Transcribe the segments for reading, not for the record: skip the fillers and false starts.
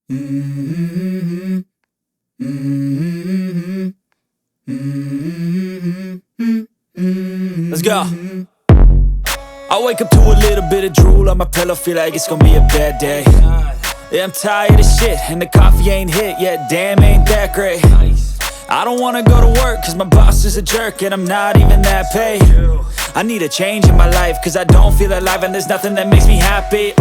Let's go. I wake up to a little bit of drool on my pillow, feel like it's gonna be a bad day. Yeah, I'm tired of shit, and the coffee ain't hit yet, damn, ain't that great. I don't wanna go to work, cause my boss is a jerk, and I'm not even that paid. I need a change in my life, cause I don't feel alive, and there's nothing that makes me happy.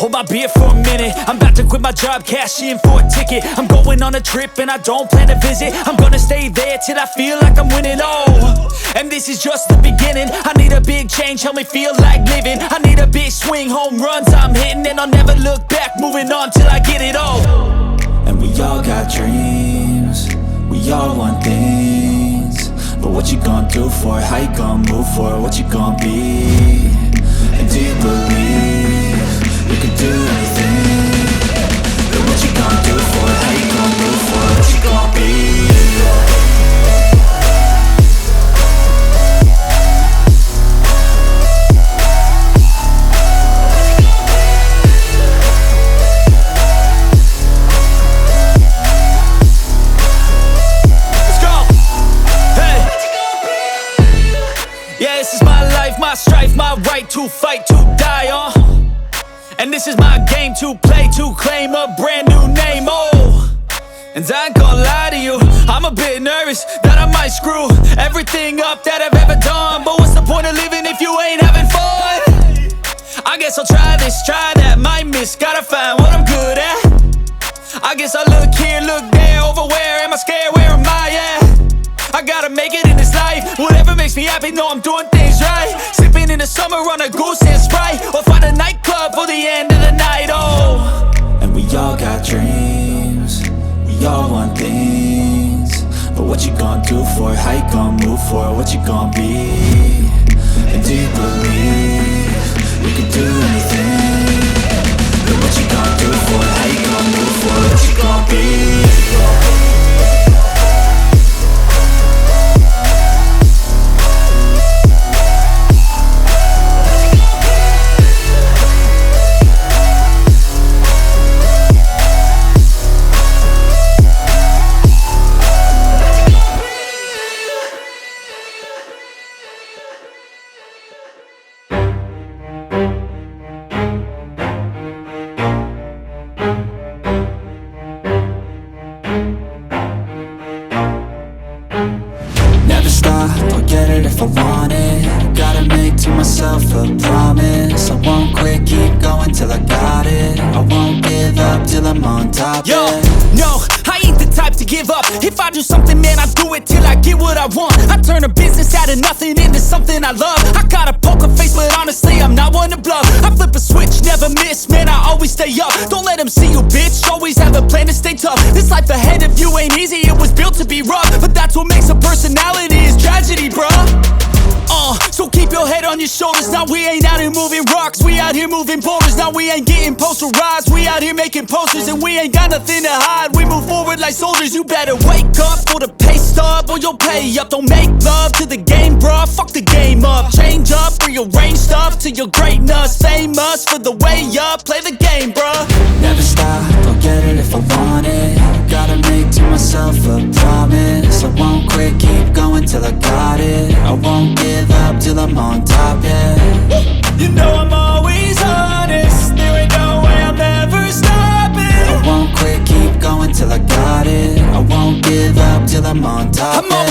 Hold my beer for a minute, I'm about to quit my job, cash in for a ticket. I'm going on a trip and I don't plan to visit. I'm gonna stay there till I feel like I'm winning, and this is just the beginning. I need a big change, help me feel like living. I need a big swing, home runs I'm hitting, and I'll never look back, moving on till I get it all. And we all got dreams, we all want things, but what you gonna do for it? How you gonna move for it? What you gonna be? And do you believe you can do anything? But what you gonna do for it? How you gonna move for it? What you gonna be? My strife, my right to fight, to die on. And this is my game to play, to claim a brand new name, And I ain't gonna lie to you, I'm a bit nervous that I might screw everything up that I've ever done. But what's the point of living if you ain't having fun? I guess I'll try this, try that, might miss, gotta find what I'm good at. I guess I look here, look there, over where am I scared, where am I at? I gotta make it in this life, whatever makes me happy, know I'm doing things right. Sipping in the summer on a goose and Sprite, or find a nightclub for the end of the night, And we all got dreams, we all want things, but what you gonna do for it? How you gonna move for it? What you gonna be? And do you believe you can do anything? But what you gonna do for it? How you gonna move for it? What you gonna be? I'll get it if I want it. Gotta make to myself a promise. I won't quit, keep going till I got it. I won't give up till I'm on top. Yo, no, I ain't the type to give up. If I do something, man, I do it till I get what I want. I turn a business out of nothing into something I love. I got a poker face, but honestly, I'm not one to bluff. I flip a switch, never miss, man, I always stay up. Don't let them see you, bitch, always have a plan to stay tough. This life ahead of you ain't easy, it was built to be rough. But that's what makes a personality, is tragedy, bruh. So keep your head on your shoulders. Now we ain't out here moving rocks, we out here moving boulders. Now we ain't getting posterized, we out here making posters. And we ain't got nothing to hide, we move forward like soldiers. You better wake up for the pay stub, or you'll pay up. Don't make love to the game, bruh, fuck the game up. Change up, rearrange stuff to your greatness. Famous for the way up, play the game, bruh. Never stop, I'll get it if I want it. Gotta make to myself a promise. I won't quit, keep going till I got it. I won't give up till I'm on top, yeah. You know I'm always honest, there ain't no way I'm ever stopping. I won't quit, keep going till I got it. I won't give up till I'm on top, I'm always